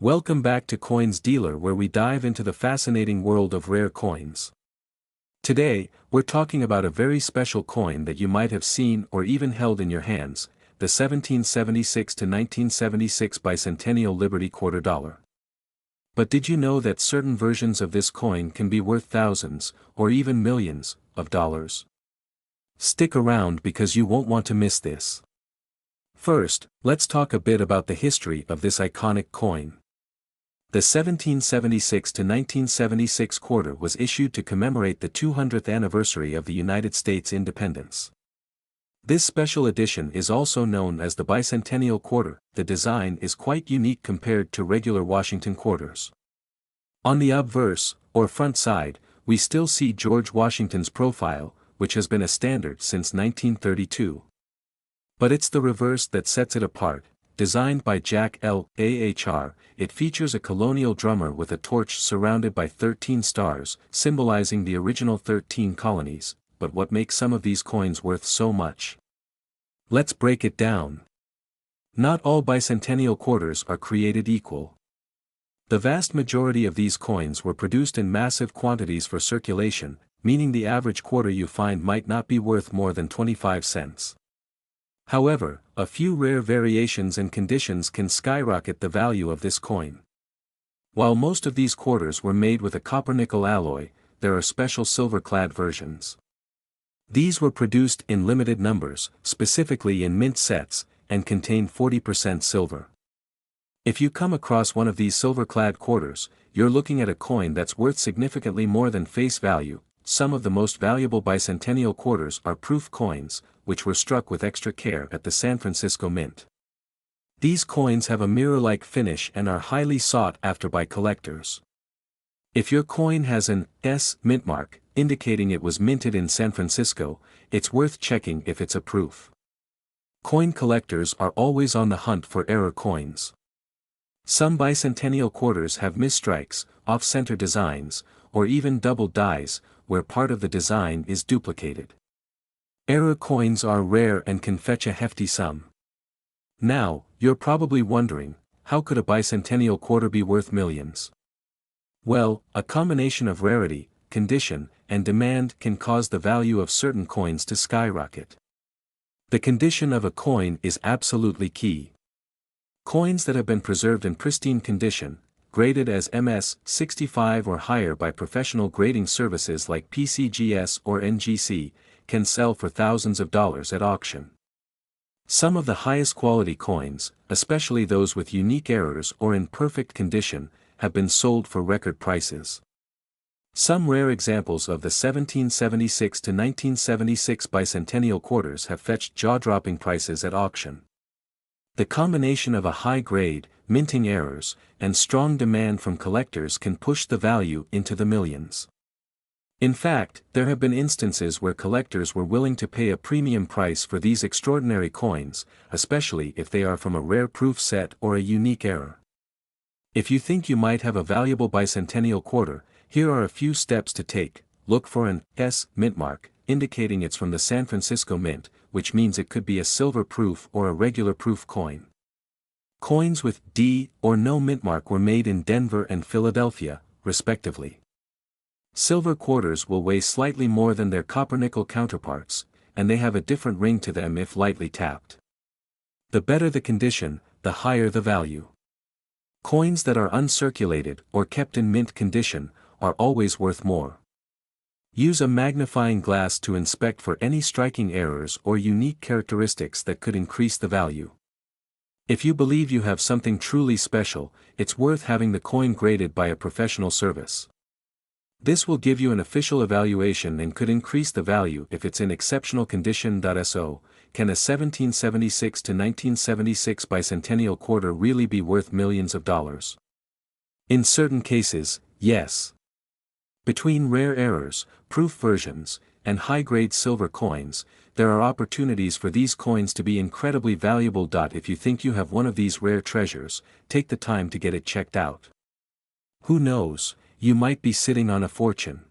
Welcome back to Coins Dealer, where we dive into the fascinating world of rare coins. Today, we're talking about a very special coin that you might have seen or even held in your hands, the 1776 to 1976 Bicentennial Liberty Quarter Dollar. But did you know that certain versions of this coin can be worth thousands, or even millions, of dollars? Stick around because you won't want to miss this. First, let's talk a bit about the history of this iconic coin. The 1776 to 1976 quarter was issued to commemorate the 200th anniversary of the United States independence. This special edition is also known as the Bicentennial quarter. The design is quite unique compared to regular Washington quarters. On the obverse, or front side, we still see George Washington's profile, which has been a standard since 1932. But it's the reverse that sets it apart. Designed by Jack L. Ahr, it features a colonial drummer with a torch surrounded by 13 stars, symbolizing the original 13 colonies. But what makes some of these coins worth so much? Let's break it down. Not all bicentennial quarters are created equal. The vast majority of these coins were produced in massive quantities for circulation, meaning the average quarter you find might not be worth more than 25 cents. However, a few rare variations and conditions can skyrocket the value of this coin. While most of these quarters were made with a copper-nickel alloy, there are special silver-clad versions. These were produced in limited numbers, specifically in mint sets, and contain 40% silver. If you come across one of these silver-clad quarters, you're looking at a coin that's worth significantly more than face value. Some of the most valuable bicentennial quarters are proof coins, which were struck with extra care at the San Francisco Mint. These coins have a mirror-like finish and are highly sought after by collectors. If your coin has an S mint mark, indicating it was minted in San Francisco, it's worth checking if it's a proof. Coin collectors are always on the hunt for error coins. Some bicentennial quarters have misstrikes, off-center designs, or even double dies, where part of the design is duplicated. Error coins are rare and can fetch a hefty sum. Now, you're probably wondering, how could a bicentennial quarter be worth millions? Well, a combination of rarity, condition, and demand can cause the value of certain coins to skyrocket. The condition of a coin is absolutely key. Coins that have been preserved in pristine condition, graded as MS 65 or higher by professional grading services like PCGS or NGC, can sell for thousands of dollars at auction. Some of the highest quality coins, especially those with unique errors or in perfect condition, have been sold for record prices. Some rare examples of the 1776 to 1976 bicentennial quarters have fetched jaw-dropping prices at auction. The combination of a high grade, minting errors, and strong demand from collectors can push the value into the millions. In fact, there have been instances where collectors were willing to pay a premium price for these extraordinary coins, especially if they are from a rare proof set or a unique error. If you think you might have a valuable bicentennial quarter, here are a few steps to take. Look for an S mint mark, indicating it's from the San Francisco Mint, which means it could be a silver proof or a regular proof coin. Coins with D or no mint mark were made in Denver and Philadelphia, respectively. Silver quarters will weigh slightly more than their copper-nickel counterparts, and they have a different ring to them if lightly tapped. The better the condition, the higher the value. Coins that are uncirculated or kept in mint condition are always worth more. Use a magnifying glass to inspect for any striking errors or unique characteristics that could increase the value. If you believe you have something truly special, it's worth having the coin graded by a professional service. This will give you an official evaluation and could increase the value if it's in exceptional condition. So, can a 1776 to 1976 bicentennial quarter really be worth millions of dollars? In certain cases, yes. Between rare errors, proof versions, and high-grade silver coins, there are opportunities for these coins to be incredibly valuable. If you think you have one of these rare treasures, take the time to get it checked out. Who knows? You might be sitting on a fortune.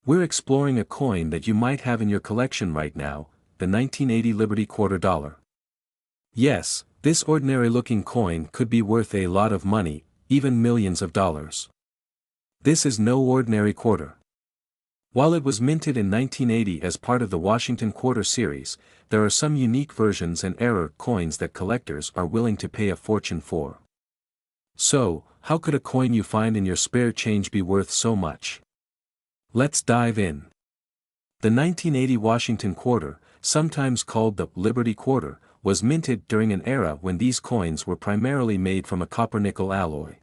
We're exploring a coin that you might have in your collection right now, the 1980 Liberty Quarter Dollar. Yes, This ordinary-looking coin could be worth a lot of money, even millions of dollars. This is no ordinary quarter. While it was minted in 1980 as part of the Washington Quarter series, there are some unique versions and error coins that collectors are willing to pay a fortune for. So, how could a coin you find in your spare change be worth so much? Let's dive in. The 1980 Washington Quarter, sometimes called the Liberty Quarter, was minted during an era when these coins were primarily made from a copper-nickel alloy.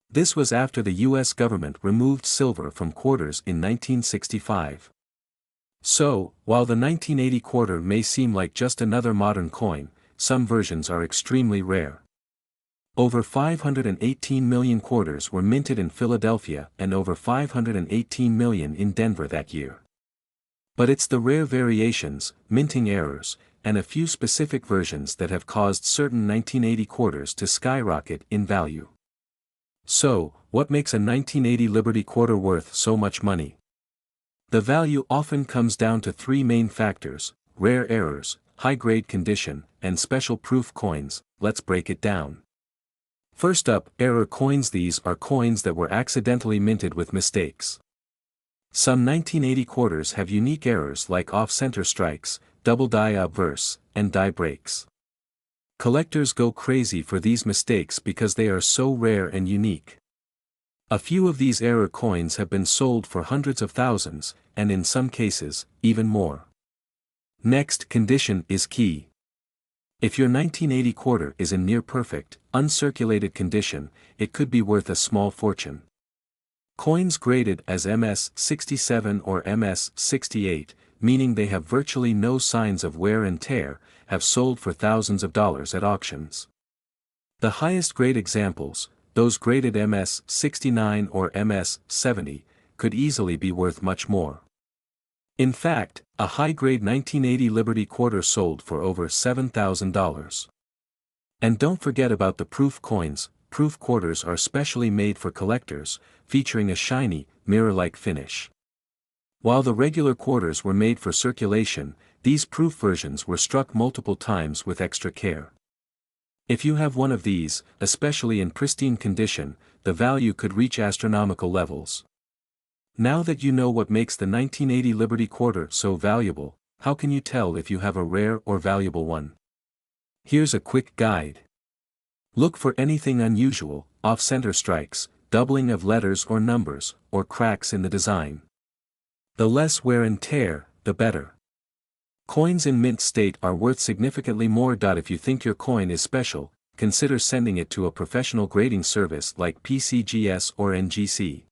This was after the U.S. government removed silver from quarters in 1965. So, while the 1980 quarter may seem like just another modern coin, some versions are extremely rare. Over 518 million quarters were minted in Philadelphia and over 518 million in Denver that year. But it's the rare variations, minting errors, and a few specific versions that have caused certain 1980 quarters to skyrocket in value. So, what makes a 1980 Liberty Quarter worth so much money? The value often comes down to three main factors: rare errors, high-grade condition, and special proof coins. Let's break it down. First up, error coins. These are coins that were accidentally minted with mistakes. Some 1980 quarters have unique errors like off-center strikes, double die obverse, and die breaks. Collectors go crazy for these mistakes because they are so rare and unique. A few of these error coins have been sold for hundreds of thousands, and in some cases, even more. Next, condition is key. If your 1980 quarter is in near-perfect, uncirculated condition, it could be worth a small fortune. Coins graded as MS-67 or MS-68, meaning they have virtually no signs of wear and tear, have sold for thousands of dollars at auctions. The highest grade examples, those graded MS-69 or MS-70, could easily be worth much more. In fact, a high-grade 1980 Liberty Quarter sold for over $7,000. And don't forget about the proof coins. Proof quarters are specially made for collectors, featuring a shiny, mirror-like finish. While the regular quarters were made for circulation, these proof versions were struck multiple times with extra care. If you have one of these, especially in pristine condition, the value could reach astronomical levels. Now that you know what makes the 1980 Liberty Quarter so valuable, how can you tell if you have a rare or valuable one? Here's a quick guide. Look for anything unusual, off-center strikes, doubling of letters or numbers, or cracks in the design. The less wear and tear, the better. Coins in mint state are worth significantly more. If you think your coin is special, consider sending it to a professional grading service like PCGS or NGC.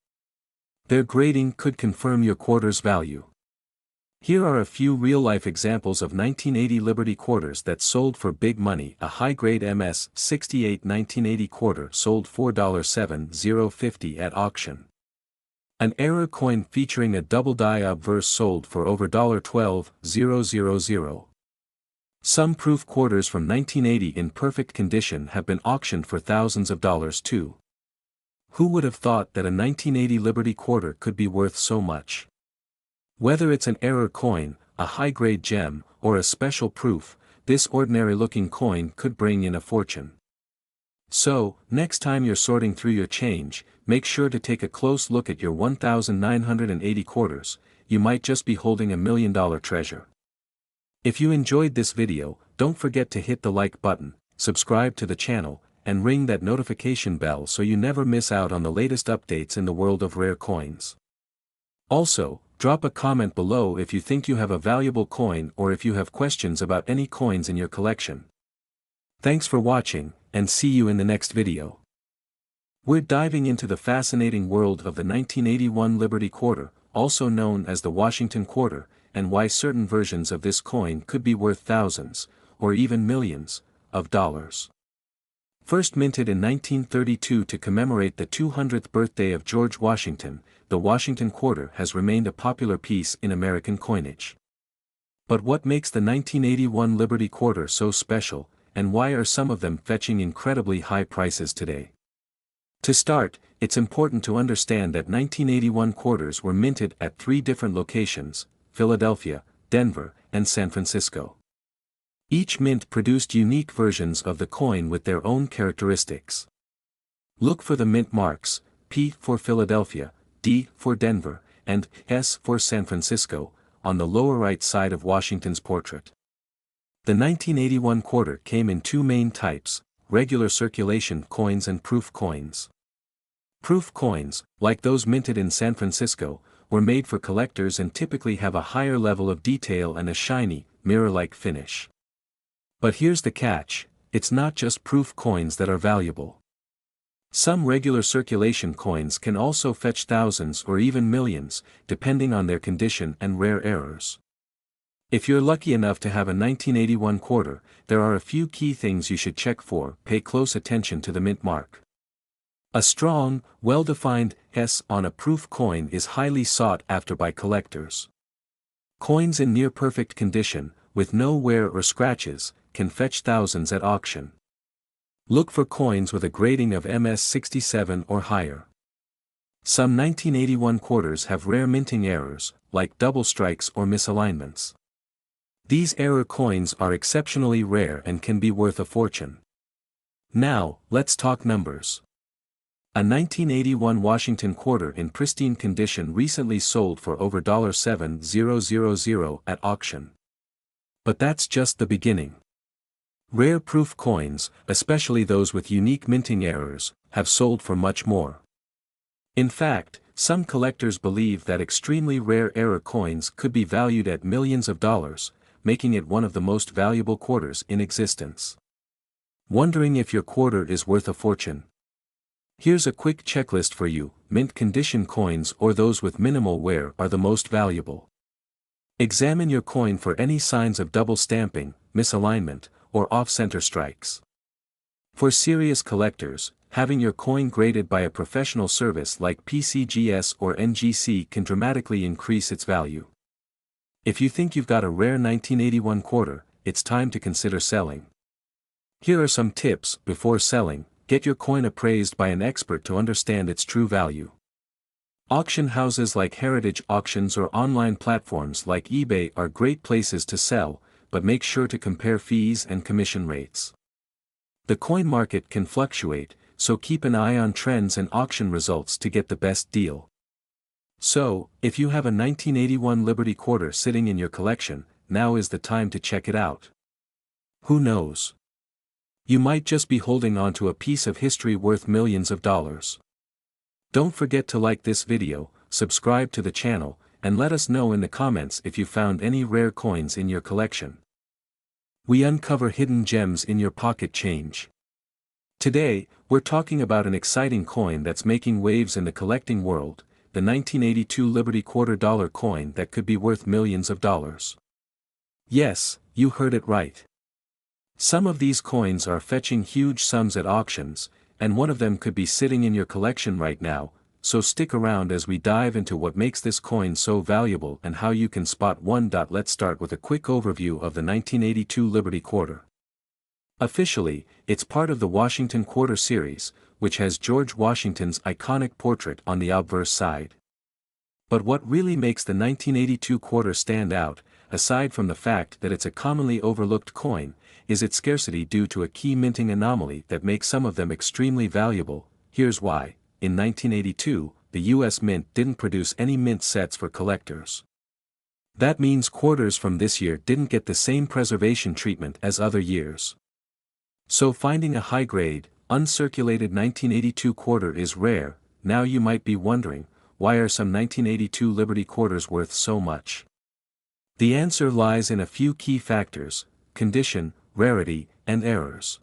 Their grading could confirm your quarter's value. Here are a few real-life examples of 1980 Liberty Quarters that sold for big money. A high-grade MS-68 1980 quarter sold $4.7050 at auction. An error coin featuring a double die obverse sold for over $12,000. Some proof quarters from 1980 in perfect condition have been auctioned for thousands of dollars too. Who would have thought that a 1980 Liberty Quarter could be worth so much? Whether it's an error coin, a high-grade gem, or a special proof, this ordinary-looking coin could bring in a fortune. So, next time you're sorting through your change, make sure to take a close look at your 1,980 quarters. You might just be holding $1 million treasure. If you enjoyed this video, don't forget to hit the like button, subscribe to the channel, and ring that notification bell so you never miss out on the latest updates in the world of rare coins. Also, drop a comment below if you think you have a valuable coin or if you have questions about any coins in your collection. Thanks for watching, and see you in the next video. We're diving into the fascinating world of the 1981 Liberty Quarter, also known as the Washington Quarter, and why certain versions of this coin could be worth thousands, or even millions, of dollars. First minted in 1932 to commemorate the 200th birthday of George Washington, the Washington Quarter has remained a popular piece in American coinage. But what makes the 1981 Liberty Quarter so special, and why are some of them fetching incredibly high prices today? To start, it's important to understand that 1981 quarters were minted at 3 different locations: Philadelphia, Denver, and San Francisco. Each mint produced unique versions of the coin with their own characteristics. Look for the mint marks, P for Philadelphia, D for Denver, and S for San Francisco, on the lower right side of Washington's portrait. The 1981 quarter came in two main types, regular circulation coins and proof coins. Proof coins, like those minted in San Francisco, were made for collectors and typically have a higher level of detail and a shiny, mirror-like finish. But here's the catch, it's not just proof coins that are valuable. Some regular circulation coins can also fetch thousands or even millions, depending on their condition and rare errors. If you're lucky enough to have a 1981 quarter, there are a few key things you should check for. Pay close attention to the mint mark. A strong, well-defined S on a proof coin is highly sought after by collectors. Coins in near-perfect condition, with no wear or scratches, can fetch thousands at auction. Look for coins with a grading of MS67 or higher. Some 1981 quarters have rare minting errors, like double strikes or misalignments. These error coins are exceptionally rare and can be worth a fortune. Now, let's talk numbers. A 1981 Washington quarter in pristine condition recently sold for over $7,000 at auction. But that's just the beginning. Rare proof coins, especially those with unique minting errors, have sold for much more. In fact, some collectors believe that extremely rare error coins could be valued at millions of dollars, making it one of the most valuable quarters in existence. Wondering if your quarter is worth a fortune? Here's a quick checklist for you. Mint condition coins or those with minimal wear are the most valuable. Examine your coin for any signs of double stamping, misalignment, or off-center strikes. For serious collectors, having your coin graded by a professional service like PCGS or NGC can dramatically increase its value. If you think you've got a rare 1981 quarter, it's time to consider selling. Here are some tips. Before selling, get your coin appraised by an expert to understand its true value. Auction houses like Heritage Auctions or online platforms like eBay are great places to sell, but make sure to compare fees and commission rates. The coin market can fluctuate, so keep an eye on trends and auction results to get the best deal. So, if you have a 1981 Liberty quarter sitting in your collection, now is the time to check it out. Who knows? You might just be holding on to a piece of history worth millions of dollars. Don't forget to like this video, subscribe to the channel, and let us know in the comments if you found any rare coins in your collection. We uncover hidden gems in your pocket change. Today, we're talking about an exciting coin that's making waves in the collecting world, the 1982 Liberty $quarter coin that could be worth millions of dollars. Yes, you heard it right. Some of these coins are fetching huge sums at auctions, and one of them could be sitting in your collection right now, so stick around as we dive into what makes this coin so valuable and how you can spot one. Let's start with a quick overview of the 1982 Liberty Quarter. Officially, it's part of the Washington Quarter series, which has George Washington's iconic portrait on the obverse side. But what really makes the 1982 quarter stand out, aside from the fact that it's a commonly overlooked coin, is its scarcity due to a key minting anomaly that makes some of them extremely valuable. Here's why. In 1982, the U.S. Mint didn't produce any mint sets for collectors. That means quarters from this year didn't get the same preservation treatment as other years. So finding a high-grade, uncirculated 1982 quarter is rare. Now you might be wondering, why are some 1982 Liberty quarters worth so much? The answer lies in a few key factors: condition, rarity, and errors.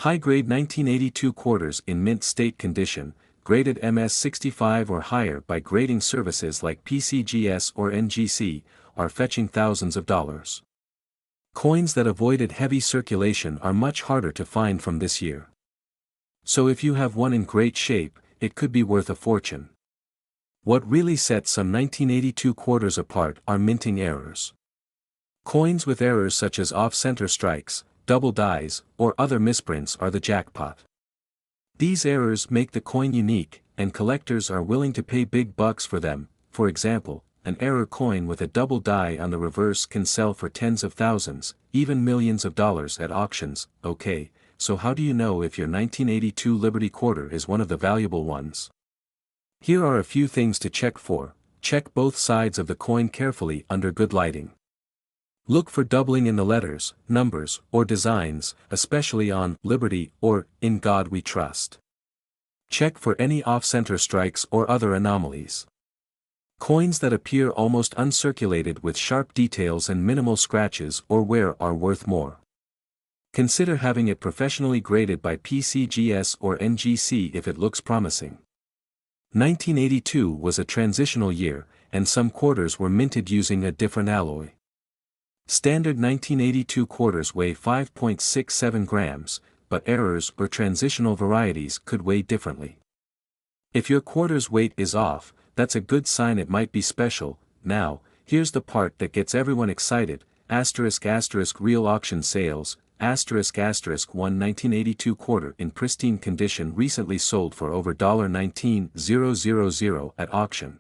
High-grade 1982 quarters in mint state condition, graded MS65 or higher by grading services like PCGS or NGC, are fetching thousands of dollars. Coins that avoided heavy circulation are much harder to find from this year. So if you have one in great shape, it could be worth a fortune. What really sets some 1982 quarters apart are minting errors. Coins with errors such as off-center strikes, double dies, or other misprints are the jackpot. These errors make the coin unique, and collectors are willing to pay big bucks for them. For example, an error coin with a double die on the reverse can sell for tens of thousands, even millions of dollars at auctions. Okay, so how do you know if your 1982 Liberty Quarter is one of the valuable ones? Here are a few things to check for. Check both sides of the coin carefully under good lighting. Look for doubling in the letters, numbers, or designs, especially on Liberty or In God We Trust. Check for any off-center strikes or other anomalies. Coins that appear almost uncirculated with sharp details and minimal scratches or wear are worth more. Consider having it professionally graded by PCGS or NGC if it looks promising. 1982 was a transitional year, and some quarters were minted using a different alloy. Standard 1982 quarters weigh 5.67 grams, but errors or transitional varieties could weigh differently. If your quarter's weight is off, that's a good sign it might be special. Now, here's the part that gets everyone excited, *** real auction sales, *** 1982 quarter in pristine condition recently sold for over $19,000 at auction.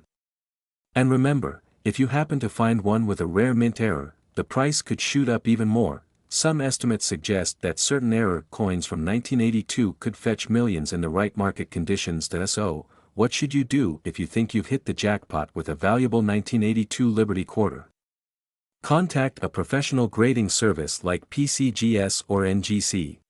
And remember, if you happen to find one with a rare mint error, the price could shoot up even more. Some estimates suggest that certain error coins from 1982 could fetch millions in the right market conditions. So, what should you do if you think you've hit the jackpot with a valuable 1982 Liberty Quarter? Contact a professional grading service like PCGS or NGC.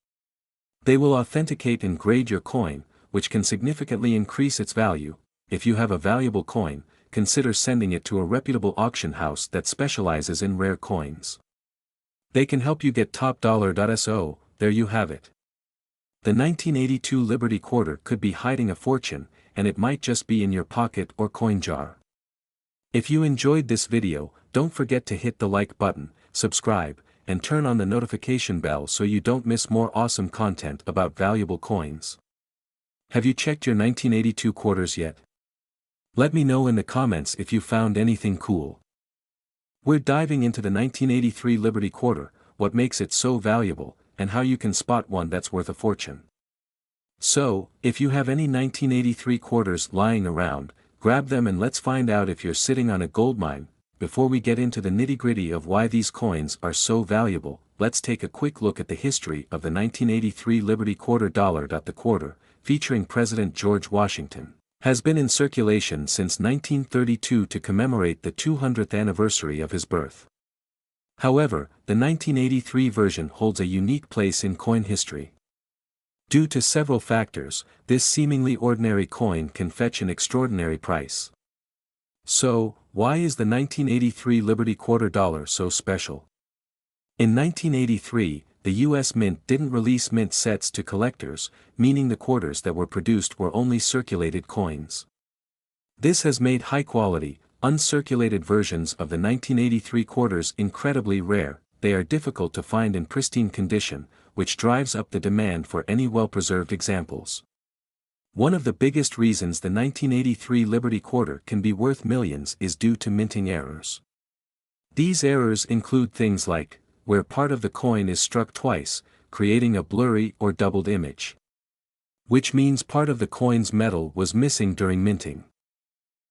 They will authenticate and grade your coin, which can significantly increase its value. If you have a valuable coin, consider sending it to a reputable auction house that specializes in rare coins. They can help you get top dollar. So, there you have it. The 1982 Liberty Quarter could be hiding a fortune, and it might just be in your pocket or coin jar. If you enjoyed this video, don't forget to hit the like button, subscribe, and turn on the notification bell so you don't miss more awesome content about valuable coins. Have you checked your 1982 quarters yet? Let me know in the comments if you found anything cool. We're diving into the 1983 Liberty Quarter, what makes it so valuable, and how you can spot one that's worth a fortune. So, if you have any 1983 quarters lying around, grab them and let's find out if you're sitting on a goldmine. Before we get into the nitty-gritty of why these coins are so valuable, let's take a quick look at the history of the 1983 Liberty Quarter. The quarter, featuring President George Washington, has been in circulation since 1932 to commemorate the 200th anniversary of his birth. However, the 1983 version holds a unique place in coin history. Due to several factors, this seemingly ordinary coin can fetch an extraordinary price. So, why is the 1983 Liberty Quarter so special? In 1983, the U.S. Mint didn't release mint sets to collectors, meaning the quarters that were produced were only circulated coins. This has made high-quality, uncirculated versions of the 1983 quarters incredibly rare. They are difficult to find in pristine condition, which drives up the demand for any well-preserved examples. One of the biggest reasons the 1983 Liberty Quarter can be worth millions is due to minting errors. These errors include things like, where part of the coin is struck twice, creating a blurry or doubled image. Which means part of the coin's metal was missing during minting.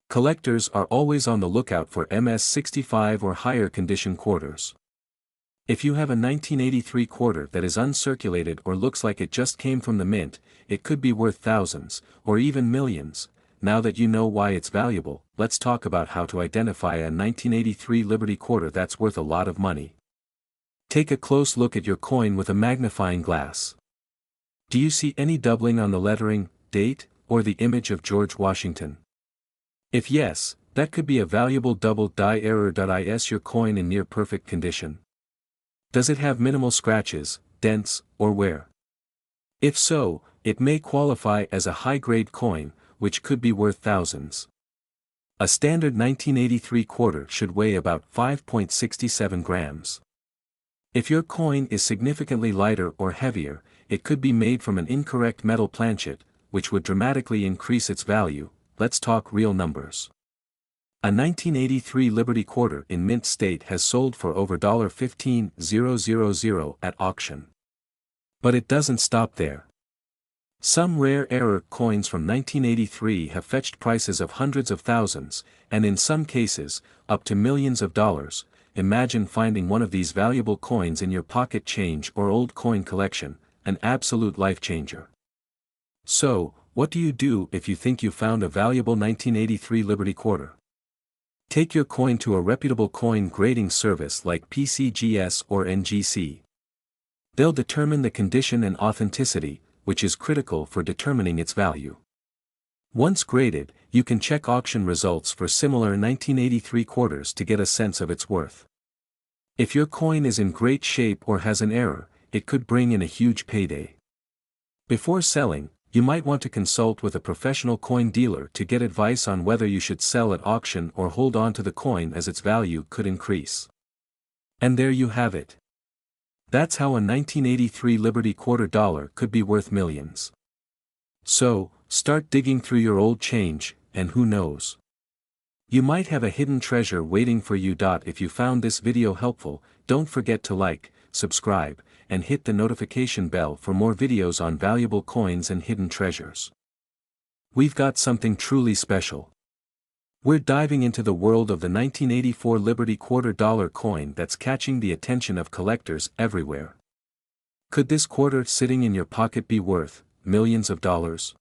Collectors are always on the lookout for MS-65 or higher condition quarters. If you have a 1983 quarter that is uncirculated or looks like it just came from the mint, it could be worth thousands, or even millions. Now that you know why it's valuable, let's talk about how to identify a 1983 Liberty Quarter that's worth a lot of money. Take a close look at your coin with a magnifying glass. Do you see any doubling on the lettering, date, or the image of George Washington? If yes, that could be a valuable double die error. Is your coin in near perfect condition? Does it have minimal scratches, dents, or wear? If so, it may qualify as a high-grade coin, which could be worth thousands. A standard 1983 quarter should weigh about 5.67 grams. If your coin is significantly lighter or heavier, it could be made from an incorrect metal planchet, which would dramatically increase its value. Let's talk real numbers. A 1983 Liberty Quarter in mint state has sold for over $15,000 at auction. But it doesn't stop there. Some rare error coins from 1983 have fetched prices of hundreds of thousands, and in some cases, up to millions of dollars. Imagine finding one of these valuable coins in your pocket change or old coin collection, an absolute life changer. So, what do you do if you think you found a valuable 1983 Liberty Quarter? Take your coin to a reputable coin grading service like PCGS or NGC. They'll determine the condition and authenticity, which is critical for determining its value. Once graded, you can check auction results for similar 1983 quarters to get a sense of its worth. If your coin is in great shape or has an error, it could bring in a huge payday. Before selling, you might want to consult with a professional coin dealer to get advice on whether you should sell at auction or hold on to the coin as its value could increase. And there you have it. That's how a 1983 Liberty Quarter dollar could be worth millions. So, start digging through your old change, and who knows? You might have a hidden treasure waiting for you. If you found this video helpful, don't forget to like, subscribe, and hit the notification bell for more videos on valuable coins and hidden treasures. We've got something truly special. We're diving into the world of the 1984 Liberty Quarter dollar coin that's catching the attention of collectors everywhere. Could this quarter sitting in your pocket be worth millions of dollars?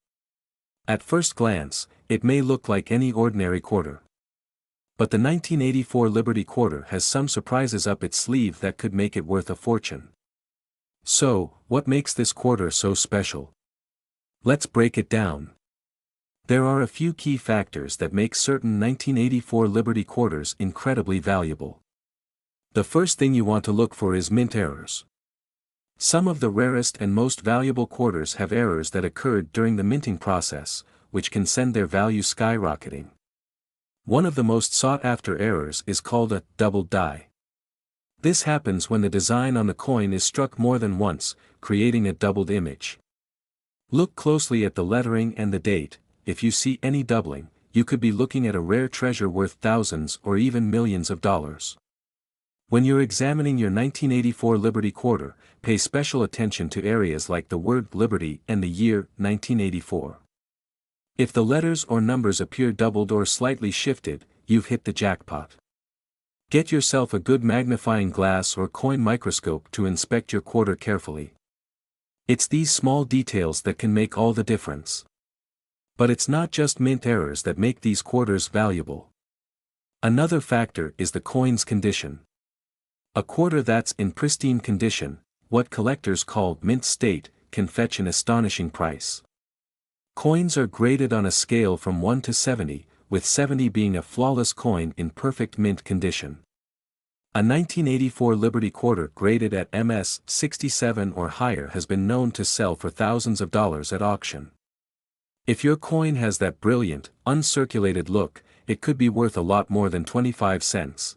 At first glance, it may look like any ordinary quarter. But the 1984 Liberty Quarter has some surprises up its sleeve that could make it worth a fortune. So, what makes this quarter so special? Let's break it down. There are a few key factors that make certain 1984 Liberty Quarters incredibly valuable. The first thing you want to look for is mint errors. Some of the rarest and most valuable quarters have errors that occurred during the minting process, which can send their value skyrocketing. One of the most sought-after errors is called a double die. This happens when the design on the coin is struck more than once, creating a doubled image. Look closely at the lettering and the date. If you see any doubling, you could be looking at a rare treasure worth thousands or even millions of dollars. When you're examining your 1984 Liberty Quarter, pay special attention to areas like the word Liberty and the year 1984. If the letters or numbers appear doubled or slightly shifted, you've hit the jackpot. Get yourself a good magnifying glass or coin microscope to inspect your quarter carefully. It's these small details that can make all the difference. But it's not just mint errors that make these quarters valuable. Another factor is the coin's condition. A quarter that's in pristine condition, what collectors call mint state, can fetch an astonishing price. Coins are graded on a scale from 1 to 70, with 70 being a flawless coin in perfect mint condition. A 1984 Liberty Quarter graded at MS 67 or higher has been known to sell for thousands of dollars at auction. If your coin has that brilliant, uncirculated look, it could be worth a lot more than 25 cents.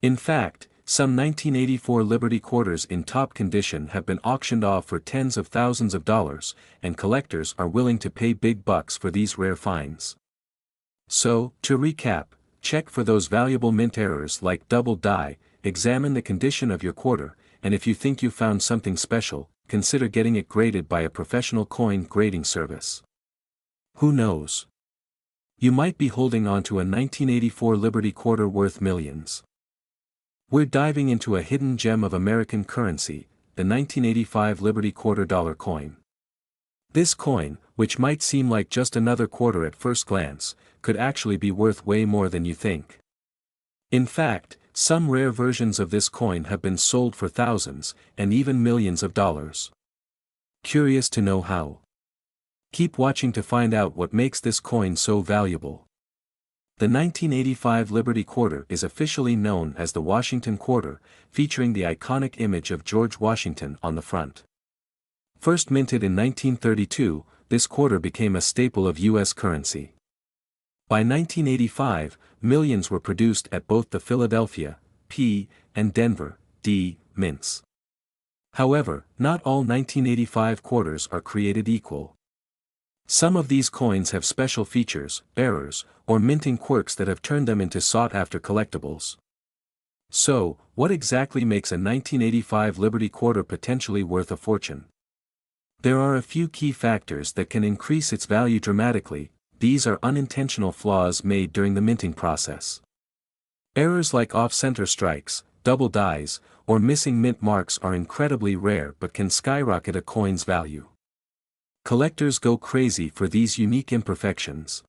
In fact, some 1984 Liberty Quarters in top condition have been auctioned off for tens of thousands of dollars, and collectors are willing to pay big bucks for these rare finds. So, to recap, check for those valuable mint errors like double die, examine the condition of your quarter, and if you think you found something special, consider getting it graded by a professional coin grading service. Who knows? You might be holding on to a 1984 Liberty Quarter worth millions. We're diving into a hidden gem of American currency, the 1985 Liberty Quarter dollar coin. This coin, which might seem like just another quarter at first glance, could actually be worth way more than you think. In fact, some rare versions of this coin have been sold for thousands, and even millions of dollars. Curious to know how? Keep watching to find out what makes this coin so valuable. The 1985 Liberty Quarter is officially known as the Washington Quarter, featuring the iconic image of George Washington on the front. First minted in 1932, this quarter became a staple of U.S. currency. By 1985, millions were produced at both the Philadelphia, P, and Denver, D, mints. However, not all 1985 quarters are created equal. Some of these coins have special features, errors, or minting quirks that have turned them into sought-after collectibles. So, what exactly makes a 1985 Liberty Quarter potentially worth a fortune? There are a few key factors that can increase its value dramatically. These are unintentional flaws made during the minting process. Errors like off-center strikes, double dies, or missing mint marks are incredibly rare but can skyrocket a coin's value. Collectors go crazy for these unique imperfections.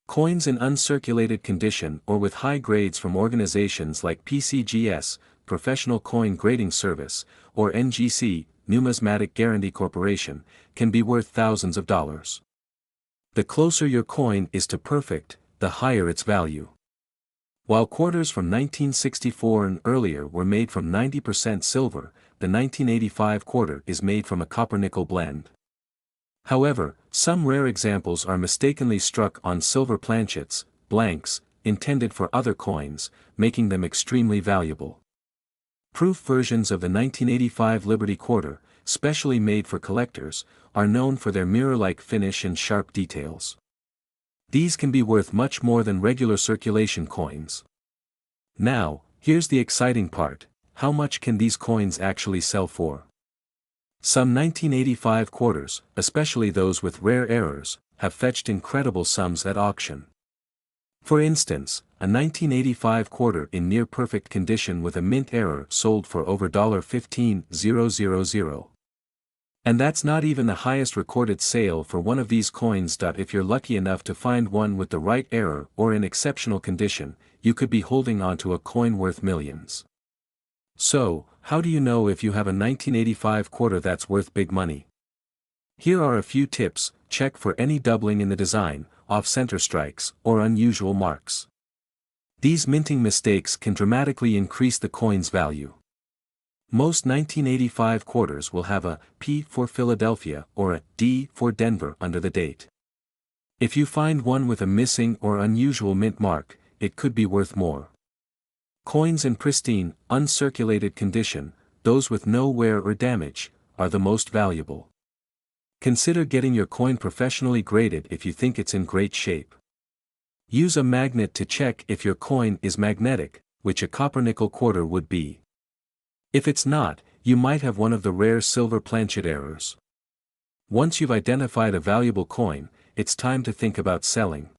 Coins in uncirculated condition or with high grades from organizations like PCGS, Professional Coin Grading Service, or NGC, Numismatic Guarantee Corporation, can be worth thousands of dollars. The closer your coin is to perfect, the higher its value. While quarters from 1964 and earlier were made from 90% silver, the 1985 quarter is made from a copper-nickel blend. However, some rare examples are mistakenly struck on silver planchets, blanks, intended for other coins, making them extremely valuable. Proof versions of the 1985 Liberty Quarter, specially made for collectors, are known for their mirror-like finish and sharp details. These can be worth much more than regular circulation coins. Now, here's the exciting part: how much can these coins actually sell for? Some 1985 quarters, especially those with rare errors, have fetched incredible sums at auction. For instance, a 1985 quarter in near-perfect condition with a mint error sold for over $15,000. And that's not even the highest recorded sale for one of these coins. If you're lucky enough to find one with the right error or in exceptional condition, you could be holding onto a coin worth millions. So, how do you know if you have a 1985 quarter that's worth big money? Here are a few tips: check for any doubling in the design, off-center strikes, or unusual marks. These minting mistakes can dramatically increase the coin's value. Most 1985 quarters will have a P for Philadelphia or a D for Denver under the date. If you find one with a missing or unusual mint mark, it could be worth more. Coins in pristine, uncirculated condition, those with no wear or damage, are the most valuable. Consider getting your coin professionally graded if you think it's in great shape. Use a magnet to check if your coin is magnetic, which a copper-nickel quarter would be. If it's not, you might have one of the rare silver planchet errors. Once you've identified a valuable coin, it's time to think about selling.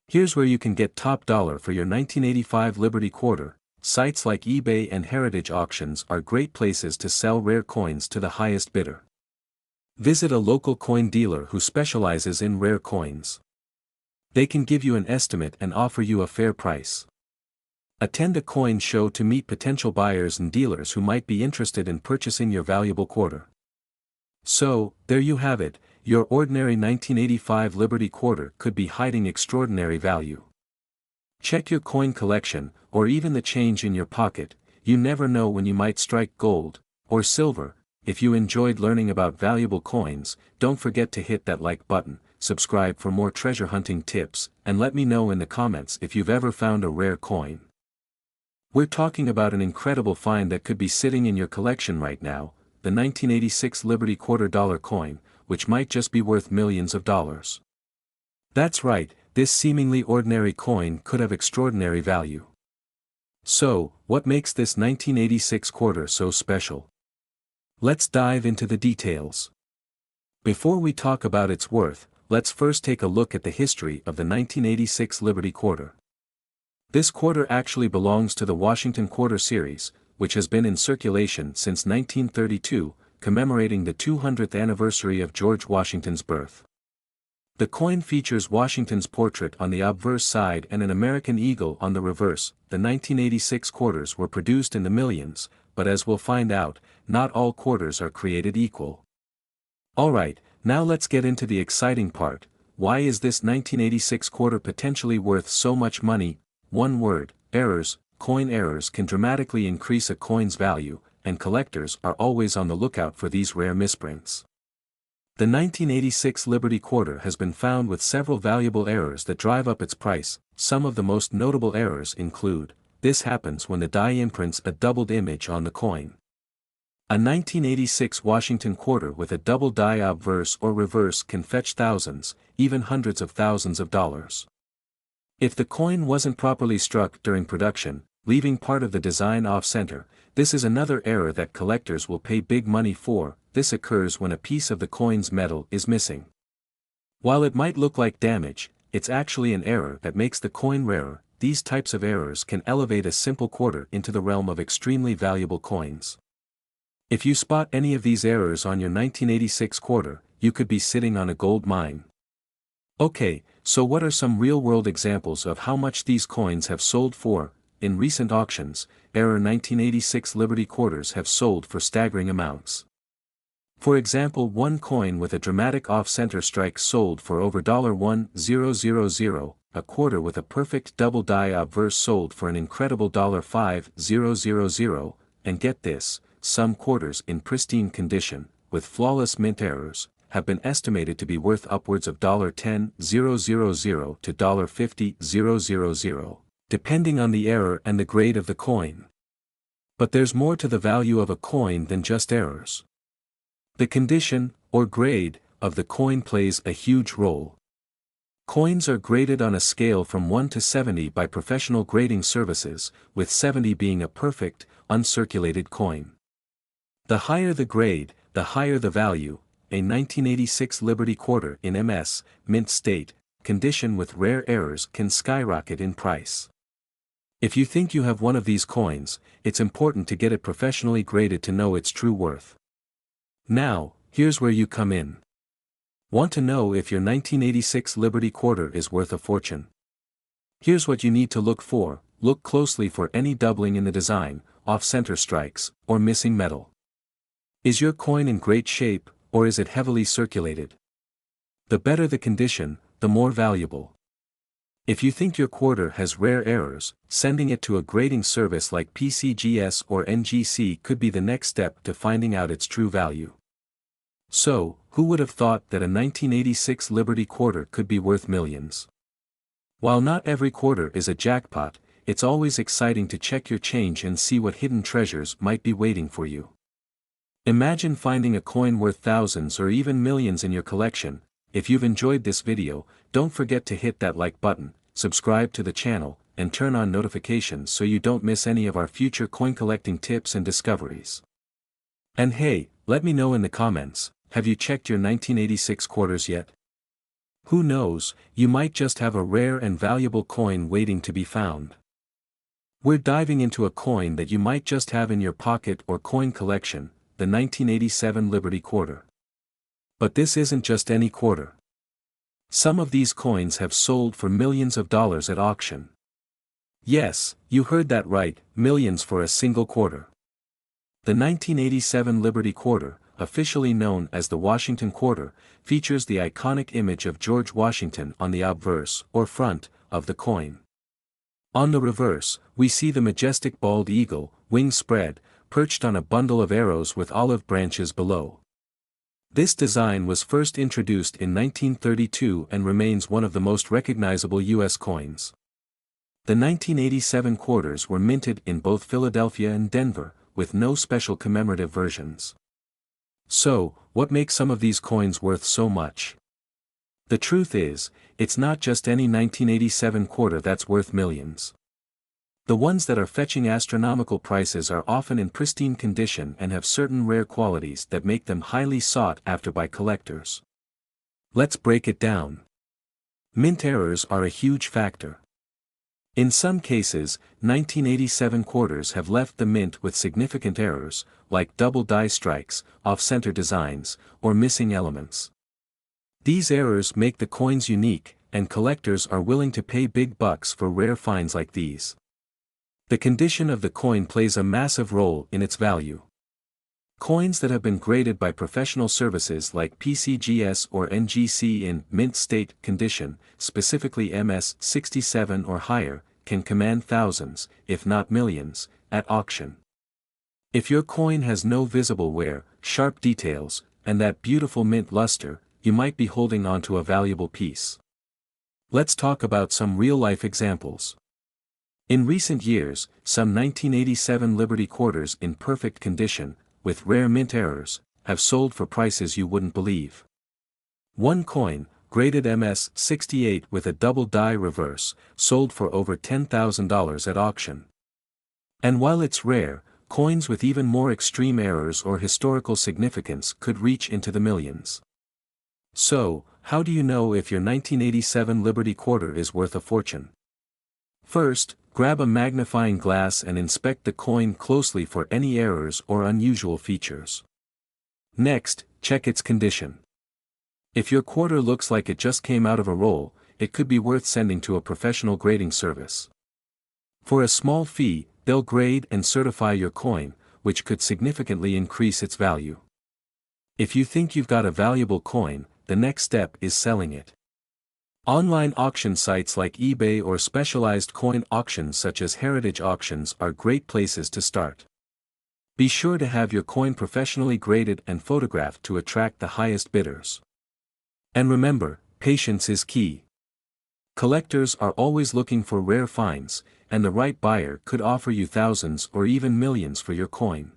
Here's where you can get top dollar for your 1985 Liberty Quarter. Sites like eBay and Heritage Auctions are great places to sell rare coins to the highest bidder. Visit a local coin dealer who specializes in rare coins. They can give you an estimate and offer you a fair price. Attend a coin show to meet potential buyers and dealers who might be interested in purchasing your valuable quarter. So, there you have it. Your ordinary 1985 Liberty Quarter could be hiding extraordinary value. Check your coin collection, or even the change in your pocket. You never know when you might strike gold, or silver. If you enjoyed learning about valuable coins, don't forget to hit that like button, subscribe for more treasure hunting tips, and let me know in the comments if you've ever found a rare coin. We're talking about an incredible find that could be sitting in your collection right now, the 1986 Liberty Quarter dollar coin, which might just be worth millions of dollars. That's right, this seemingly ordinary coin could have extraordinary value. So, what makes this 1986 quarter so special? Let's dive into the details. Before we talk about its worth, let's first take a look at the history of the 1986 Liberty Quarter. This quarter actually belongs to the Washington Quarter series, which has been in circulation since 1932, commemorating the 200th anniversary of George Washington's birth. The coin features Washington's portrait on the obverse side and an American eagle on the reverse. The 1986 quarters were produced in the millions, but as we'll find out, not all quarters are created equal. Alright, now let's get into the exciting part. Why is this 1986 quarter potentially worth so much money? One word: errors. Coin errors can dramatically increase a coin's value, and collectors are always on the lookout for these rare misprints. The 1986 Liberty Quarter has been found with several valuable errors that drive up its price. Some of the most notable errors include: this happens when the die imprints a doubled image on the coin. A 1986 Washington quarter with a double die obverse or reverse can fetch thousands, even hundreds of thousands of dollars. If the coin wasn't properly struck during production, leaving part of the design off-center. This is another error that collectors will pay big money for. This occurs when a piece of the coin's metal is missing. While it might look like damage, it's actually an error that makes the coin rarer. These types of errors can elevate a simple quarter into the realm of extremely valuable coins. If you spot any of these errors on your 1986 quarter, you could be sitting on a gold mine. Okay, so what are some real-world examples of how much these coins have sold for? In recent auctions, error 1986 Liberty quarters have sold for staggering amounts. For example, one coin with a dramatic off-center strike sold for over $1,000, a quarter with a perfect double die obverse sold for an incredible $5,000, and get this, some quarters in pristine condition, with flawless mint errors, have been estimated to be worth upwards of $10,000 to $50,000, depending on the error and the grade of the coin. But there's more to the value of a coin than just errors. The condition, or grade, of the coin plays a huge role. Coins are graded on a scale from 1 to 70 by professional grading services, with 70 being a perfect, uncirculated coin. The higher the grade, the higher the value. A 1986 Liberty quarter in MS, mint state, condition with rare errors can skyrocket in price. If you think you have one of these coins, it's important to get it professionally graded to know its true worth. Now, here's where you come in. Want to know if your 1986 Liberty quarter is worth a fortune? Here's what you need to look for. Look closely for any doubling in the design, off-center strikes, or missing metal. Is your coin in great shape, or is it heavily circulated? The better the condition, the more valuable. If you think your quarter has rare errors, sending it to a grading service like PCGS or NGC could be the next step to finding out its true value. So, who would have thought that a 1986 Liberty quarter could be worth millions? While not every quarter is a jackpot, it's always exciting to check your change and see what hidden treasures might be waiting for you. Imagine finding a coin worth thousands or even millions in your collection. If you've enjoyed this video, don't forget to hit that like button, subscribe to the channel, and turn on notifications so you don't miss any of our future coin collecting tips and discoveries. And hey, let me know in the comments, have you checked your 1986 quarters yet? Who knows, you might just have a rare and valuable coin waiting to be found. We're diving into a coin that you might just have in your pocket or coin collection, the 1987 Liberty quarter. But this isn't just any quarter. Some of these coins have sold for millions of dollars at auction. Yes, you heard that right, millions for a single quarter. The 1987 Liberty quarter, officially known as the Washington quarter, features the iconic image of George Washington on the obverse, or front, of the coin. On the reverse, we see the majestic bald eagle, wings spread, perched on a bundle of arrows with olive branches below. This design was first introduced in 1932 and remains one of the most recognizable U.S. coins. The 1987 quarters were minted in both Philadelphia and Denver, with no special commemorative versions. So, what makes some of these coins worth so much? The truth is, it's not just any 1987 quarter that's worth millions. The ones that are fetching astronomical prices are often in pristine condition and have certain rare qualities that make them highly sought after by collectors. Let's break it down. Mint errors are a huge factor. In some cases, 1987 quarters have left the mint with significant errors, like double die strikes, off-center designs, or missing elements. These errors make the coins unique, and collectors are willing to pay big bucks for rare finds like these. The condition of the coin plays a massive role in its value. Coins that have been graded by professional services like PCGS or NGC in mint state condition, specifically MS 67 or higher, can command thousands, if not millions, at auction. If your coin has no visible wear, sharp details, and that beautiful mint luster, you might be holding on to a valuable piece. Let's talk about some real-life examples. In recent years, some 1987 Liberty quarters in perfect condition, with rare mint errors, have sold for prices you wouldn't believe. One coin, graded MS 68 with a double die reverse, sold for over $10,000 at auction. And while it's rare, coins with even more extreme errors or historical significance could reach into the millions. So, how do you know if your 1987 Liberty Quarter is worth a fortune? First, grab a magnifying glass and inspect the coin closely for any errors or unusual features. Next, check its condition. If your quarter looks like it just came out of a roll, it could be worth sending to a professional grading service. For a small fee, they'll grade and certify your coin, which could significantly increase its value. If you think you've got a valuable coin, the next step is selling it. Online auction sites like eBay or specialized coin auctions such as heritage auctions are great places to start. Be sure to have your coin professionally graded and photographed to attract the highest bidders. And remember, patience is key. Collectors are always looking for rare finds, and the right buyer could offer you thousands or even millions for your coin.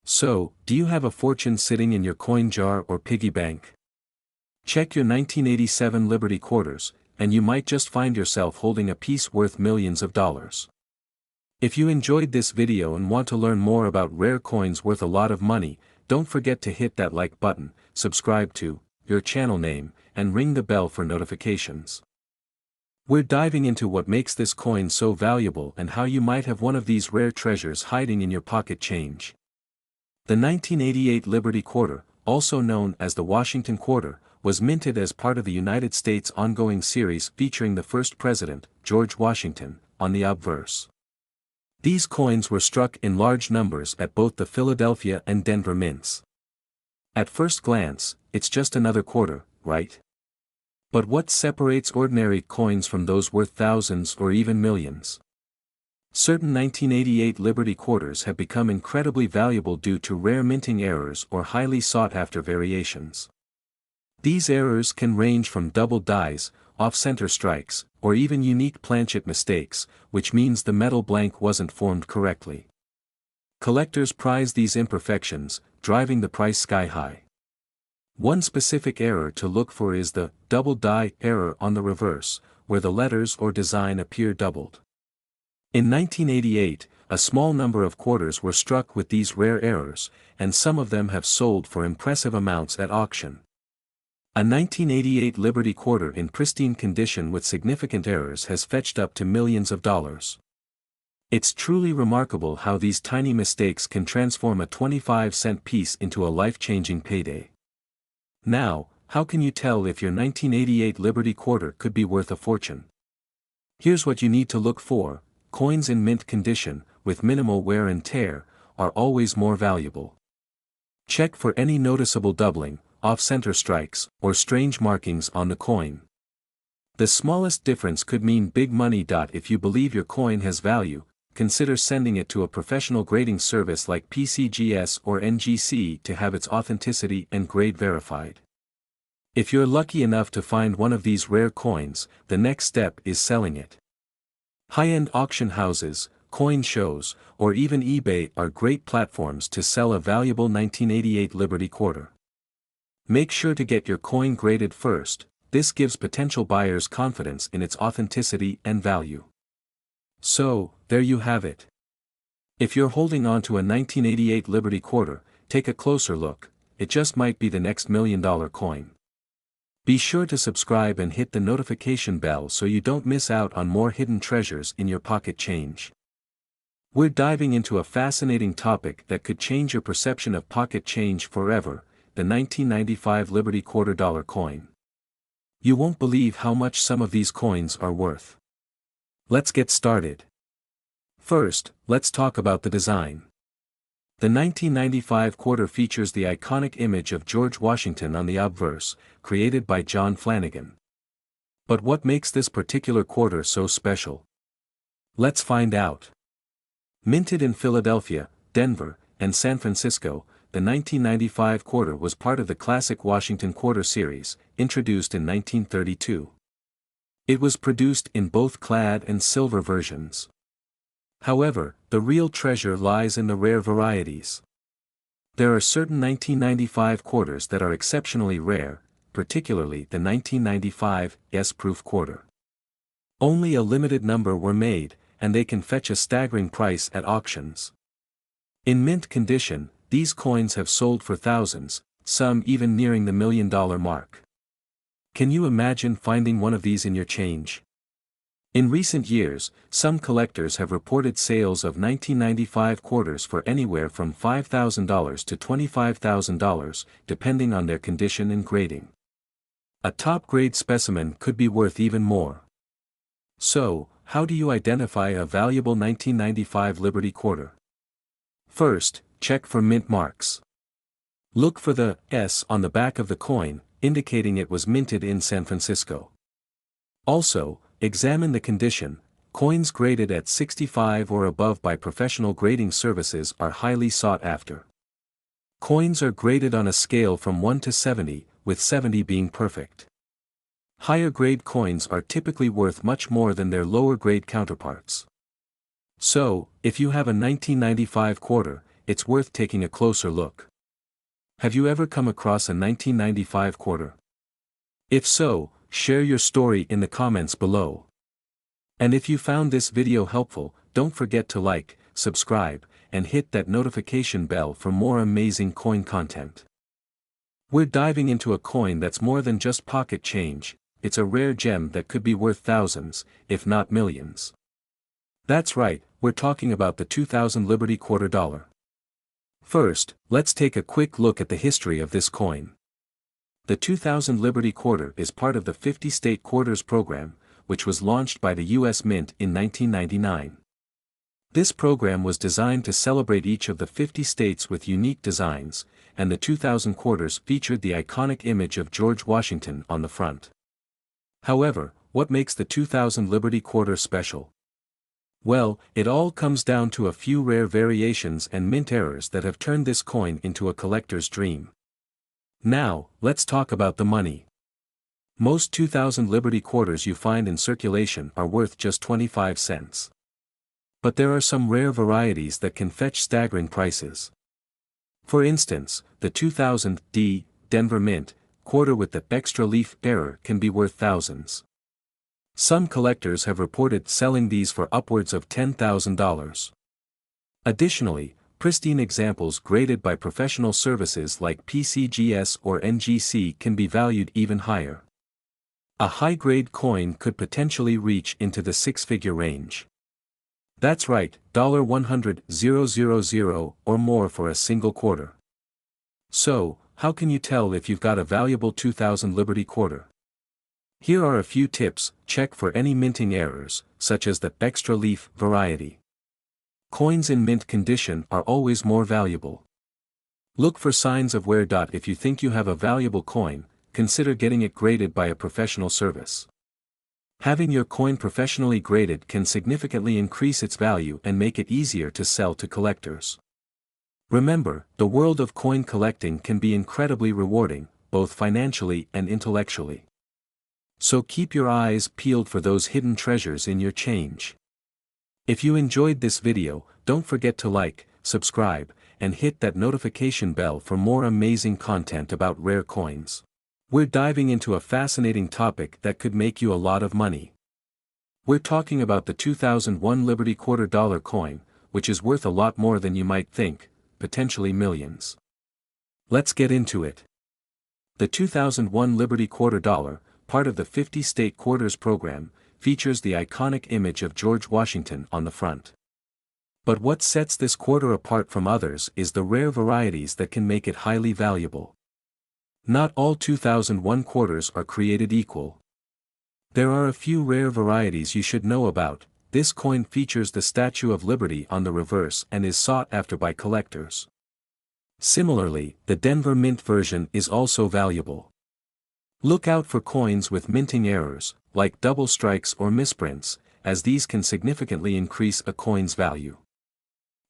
So, do you have a fortune sitting in your coin jar or piggy bank? Check your 1987 Liberty Quarters, and you might just find yourself holding a piece worth millions of dollars. If you enjoyed this video and want to learn more about rare coins worth a lot of money, don't forget to hit that like button, subscribe to your channel name, and ring the bell for notifications. We're diving into what makes this coin so valuable and how you might have one of these rare treasures hiding in your pocket change. The 1988 Liberty Quarter, also known as the Washington Quarter, was minted as part of the United States ongoing series featuring the first president, George Washington, on the obverse. These coins were struck in large numbers at both the Philadelphia and Denver mints. At first glance, it's just another quarter, right? But what separates ordinary coins from those worth thousands or even millions? Certain 1988 Liberty Quarters have become incredibly valuable due to rare minting errors or highly sought-after variations. These errors can range from double dies, off-center strikes, or even unique planchet mistakes, which means the metal blank wasn't formed correctly. Collectors prize these imperfections, driving the price sky high. One specific error to look for is the double die error on the reverse, where the letters or design appear doubled. In 1988, a small number of quarters were struck with these rare errors, and some of them have sold for impressive amounts at auction. A 1988 Liberty Quarter in pristine condition with significant errors has fetched up to millions of dollars. It's truly remarkable how these tiny mistakes can transform a 25-cent piece into a life-changing payday. Now, how can you tell if your 1988 Liberty Quarter could be worth a fortune? Here's what you need to look for: coins in mint condition, with minimal wear and tear, are always more valuable. Check for any noticeable doubling, off-center strikes, or strange markings on the coin. The smallest difference could mean big money. If you believe your coin has value, consider sending it to a professional grading service like PCGS or NGC to have its authenticity and grade verified. If you're lucky enough to find one of these rare coins, the next step is selling it. High-end auction houses, coin shows, or even eBay are great platforms to sell a valuable 1988 Liberty Quarter. Make sure to get your coin graded first. This gives potential buyers confidence in its authenticity and value. So, there you have it. If you're holding on to a 1988 Liberty Quarter, take a closer look. It just might be the next million-dollar coin. Be sure to subscribe and hit the notification bell so you don't miss out on more hidden treasures in your pocket change. We're diving into a fascinating topic that could change your perception of pocket change forever: the 1995 Liberty Quarter dollar coin. You won't believe how much some of these coins are worth. Let's get started. First, let's talk about the design. The 1995 quarter features the iconic image of George Washington on the obverse, created by John Flanagan. But what makes this particular quarter so special? Let's find out. Minted in Philadelphia, Denver, and San Francisco, the 1995 quarter was part of the classic Washington Quarter series, introduced in 1932. It was produced in both clad and silver versions. However, the real treasure lies in the rare varieties. There are certain 1995 quarters that are exceptionally rare, particularly the 1995 S-proof quarter. Only a limited number were made, and they can fetch a staggering price at auctions. In mint condition, these coins have sold for thousands, some even nearing the $1 million mark. Can you imagine finding one of these in your change? In recent years, some collectors have reported sales of 1995 quarters for anywhere from $5,000 to $25,000, depending on their condition and grading. A top-grade specimen could be worth even more. So, how do you identify a valuable 1995 Liberty quarter? First, check for mint marks. Look for the S on the back of the coin, indicating it was minted in San Francisco. Also, examine the condition. Coins graded at 65 or above by professional grading services are highly sought after. Coins are graded on a scale from 1 to 70, with 70 being perfect. Higher grade coins are typically worth much more than their lower grade counterparts. So, if you have a 1995 quarter, it's worth taking a closer look. Have you ever come across a 1995 quarter? If so, share your story in the comments below. And if you found this video helpful, don't forget to like, subscribe, and hit that notification bell for more amazing coin content. We're diving into a coin that's more than just pocket change. It's a rare gem that could be worth thousands, if not millions. That's right, we're talking about the 2000 Liberty Quarter Dollar. First, let's take a quick look at the history of this coin. The 2000 Liberty Quarter is part of the 50 State Quarters program, which was launched by the U.S. Mint in 1999. This program was designed to celebrate each of the 50 states with unique designs, and the 2000 quarters featured the iconic image of George Washington on the front. However, what makes the 2000 Liberty Quarter special? Well, it all comes down to a few rare variations and mint errors that have turned this coin into a collector's dream. Now, let's talk about the money. Most 2000 Liberty quarters you find in circulation are worth just 25 cents. But there are some rare varieties that can fetch staggering prices. For instance, the 2000 D Denver Mint quarter with the extra leaf error can be worth thousands. Some collectors have reported selling these for upwards of $10,000. Additionally, pristine examples graded by professional services like PCGS or NGC can be valued even higher. A high-grade coin could potentially reach into the six-figure range. That's right, $100,000 or more for a single quarter. So, how can you tell if you've got a valuable 2000 Liberty quarter? Here are a few tips. Check for any minting errors, such as the extra leaf variety. Coins in mint condition are always more valuable. Look for signs of wear. If you think you have a valuable coin, consider getting it graded by a professional service. Having your coin professionally graded can significantly increase its value and make it easier to sell to collectors. Remember, the world of coin collecting can be incredibly rewarding, both financially and intellectually. So keep your eyes peeled for those hidden treasures in your change. If you enjoyed this video, don't forget to like, subscribe, and hit that notification bell for more amazing content about rare coins. We're diving into a fascinating topic that could make you a lot of money. We're talking about the 2001 Liberty Quarter Dollar coin, which is worth a lot more than you might think, potentially millions. Let's get into it. The 2001 Liberty Quarter Dollar, part of the 50 State Quarters program, features the iconic image of George Washington on the front. But what sets this quarter apart from others is the rare varieties that can make it highly valuable. Not all 2001 quarters are created equal. There are a few rare varieties you should know about. This coin features the Statue of Liberty on the reverse and is sought after by collectors. Similarly, the Denver Mint version is also valuable. Look out for coins with minting errors, like double strikes or misprints, as these can significantly increase a coin's value.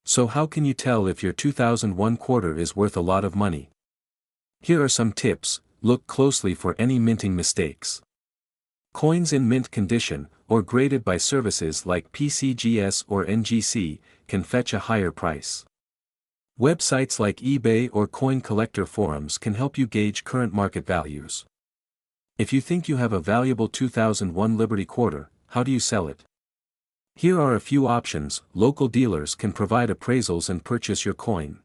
So how can you tell if your 2001 quarter is worth a lot of money? Here are some tips. Look closely for any minting mistakes. Coins in mint condition, or graded by services like PCGS or NGC, can fetch a higher price. Websites like eBay or coin collector forums can help you gauge current market values. If you think you have a valuable 2001 Liberty quarter, how do you sell it? Here are a few options. Local dealers can provide appraisals and purchase your coin.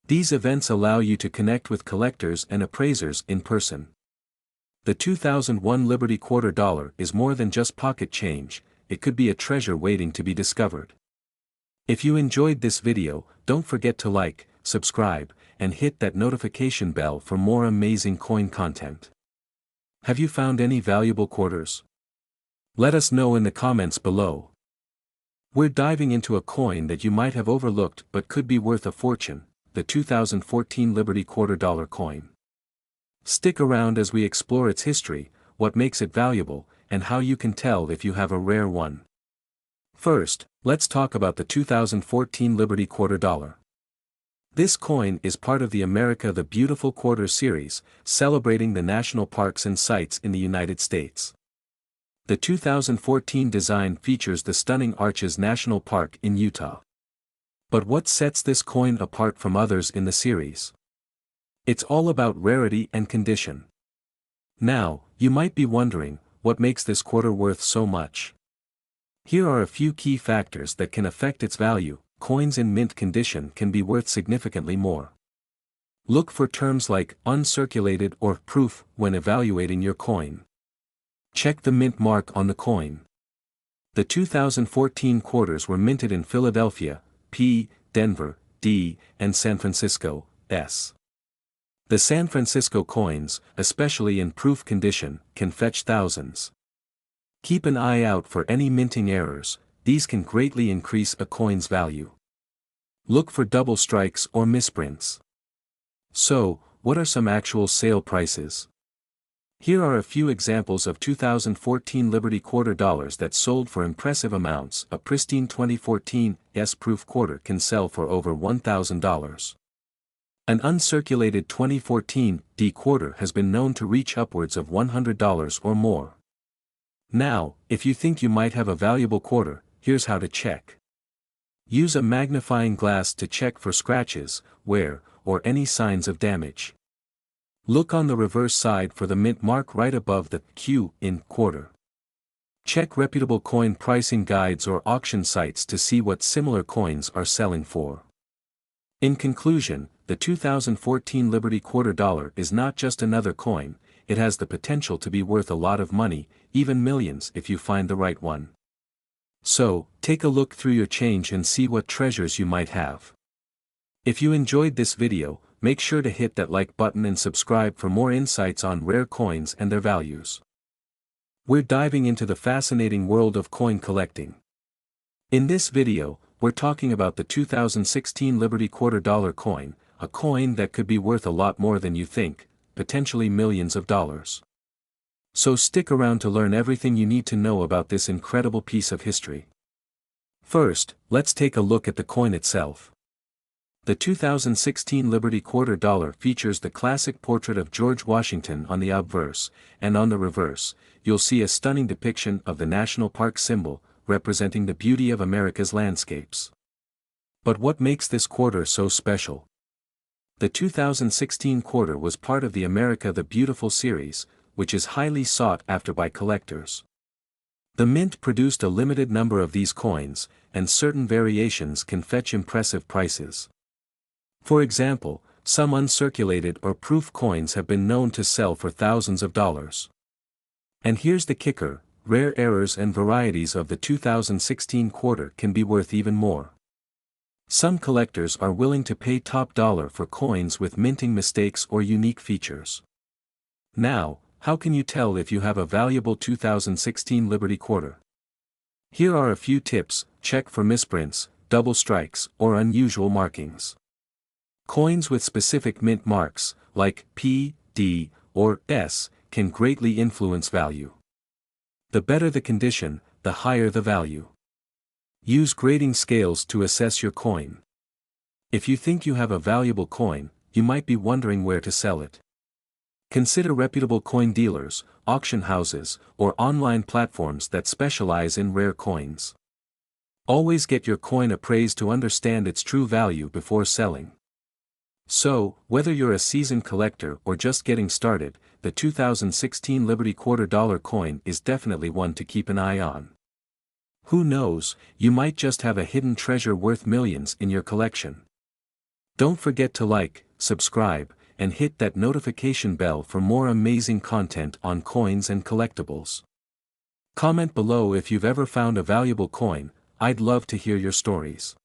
These events allow you to connect with collectors and appraisers in person. The 2001 Liberty Quarter Dollar is more than just pocket change, it could be a treasure waiting to be discovered. If you enjoyed this video, don't forget to like, subscribe, and hit that notification bell for more amazing coin content. Have you found any valuable quarters? Let us know in the comments below. We're diving into a coin that you might have overlooked but could be worth a fortune, the 2014 Liberty Quarter Dollar coin. Stick around as we explore its history, what makes it valuable, and how you can tell if you have a rare one. First, let's talk about the 2014 Liberty Quarter Dollar. This coin is part of the America the Beautiful Quarter series, celebrating the national parks and sites in the United States. The 2014 design features the stunning Arches National Park in Utah. But what sets this coin apart from others in the series? It's all about rarity and condition. Now, you might be wondering, what makes this quarter worth so much? Here are a few key factors that can affect its value. Coins in mint condition can be worth significantly more. Look for terms like uncirculated or proof when evaluating your coin. Check the mint mark on the coin. The 2014 quarters were minted in Philadelphia, P, Denver, D, and San Francisco, S. The San Francisco coins, especially in proof condition, can fetch thousands. Keep an eye out for any minting errors, these can greatly increase a coin's value. Look for double strikes or misprints. So, what are some actual sale prices? Here are a few examples of 2014 Liberty Quarter Dollars that sold for impressive amounts. A pristine 2014 S-proof quarter can sell for over $1,000. An uncirculated 2014 D quarter has been known to reach upwards of $100 or more. Now, if you think you might have a valuable quarter, here's how to check. Use a magnifying glass to check for scratches, wear, or any signs of damage. Look on the reverse side for the mint mark right above the Q in quarter. Check reputable coin pricing guides or auction sites to see what similar coins are selling for. In conclusion, the 2014 Liberty Quarter Dollar is not just another coin, it has the potential to be worth a lot of money, even millions if you find the right one. So, take a look through your change and see what treasures you might have. If you enjoyed this video, make sure to hit that like button and subscribe for more insights on rare coins and their values. We're diving into the fascinating world of coin collecting. In this video, we're talking about the 2016 Liberty Quarter Dollar coin, a coin that could be worth a lot more than you think, potentially millions of dollars. So stick around to learn everything you need to know about this incredible piece of history. First, let's take a look at the coin itself. The 2016 Liberty Quarter Dollar features the classic portrait of George Washington on the obverse, and on the reverse, you'll see a stunning depiction of the national park symbol, representing the beauty of America's landscapes. But what makes this quarter so special? The 2016 quarter was part of the America the Beautiful series, which is highly sought after by collectors. The mint produced a limited number of these coins, and certain variations can fetch impressive prices. For example, some uncirculated or proof coins have been known to sell for thousands of dollars. And here's the kicker, rare errors and varieties of the 2016 quarter can be worth even more. Some collectors are willing to pay top dollar for coins with minting mistakes or unique features. Now, how can you tell if you have a valuable 2016 Liberty Quarter? Here are a few tips: check for misprints, double strikes, or unusual markings. Coins with specific mint marks, like P, D, or S, can greatly influence value. The better the condition, the higher the value. Use grading scales to assess your coin. If you think you have a valuable coin, you might be wondering where to sell it. Consider reputable coin dealers, auction houses, or online platforms that specialize in rare coins. Always get your coin appraised to understand its true value before selling. So, whether you're a seasoned collector or just getting started, the 2016 Liberty Quarter Dollar coin is definitely one to keep an eye on. Who knows, you might just have a hidden treasure worth millions in your collection. Don't forget to like, subscribe, and hit that notification bell for more amazing content on coins and collectibles. Comment below if you've ever found a valuable coin. I'd love to hear your stories.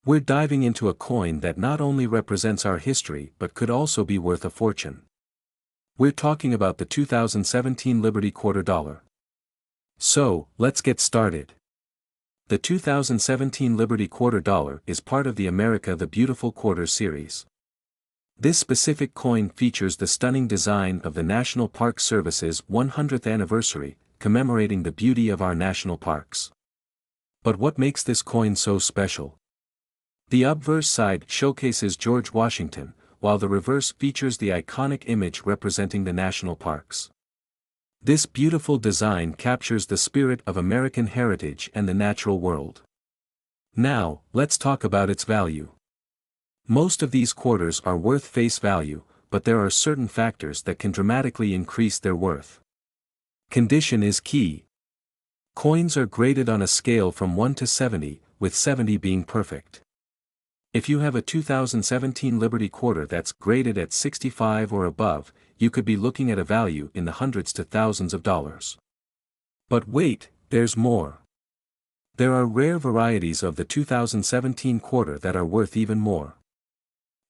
We're diving into a coin that not only represents our history but could also be worth a fortune. We're talking about the 2017 Liberty Quarter Dollar. So, let's get started. The 2017 Liberty Quarter Dollar is part of the America the Beautiful Quarter series. This specific coin features the stunning design of the National Park Service's 100th anniversary, commemorating the beauty of our national parks. But what makes this coin so special? The obverse side showcases George Washington, while the reverse features the iconic image representing the national parks. This beautiful design captures the spirit of American heritage and the natural world. Now, let's talk about its value. Most of these quarters are worth face value, but there are certain factors that can dramatically increase their worth. Condition is key. Coins are graded on a scale from 1 to 70, with 70 being perfect. If you have a 2017 Liberty Quarter that's graded at 65 or above, you could be looking at a value in the hundreds to thousands of dollars. But wait, there's more. There are rare varieties of the 2017 quarter that are worth even more.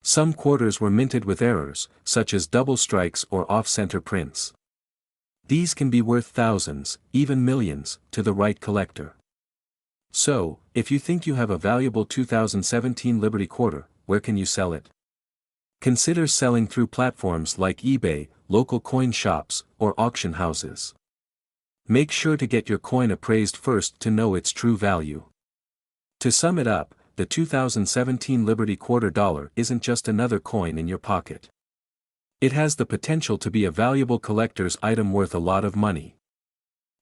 Some quarters were minted with errors, such as double strikes or off-center prints. These can be worth thousands, even millions, to the right collector. So, if you think you have a valuable 2017 Liberty Quarter, where can you sell it? Consider selling through platforms like eBay, local coin shops, or auction houses. Make sure to get your coin appraised first to know its true value. To sum it up, the 2017 Liberty Quarter Dollar isn't just another coin in your pocket. It has the potential to be a valuable collector's item worth a lot of money.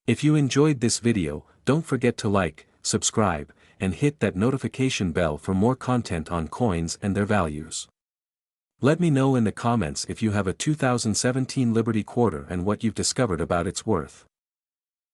If you enjoyed this video, don't forget to like, subscribe, and hit that notification bell for more content on coins and their values. Let me know in the comments if you have a 2017 Liberty Quarter and what you've discovered about its worth.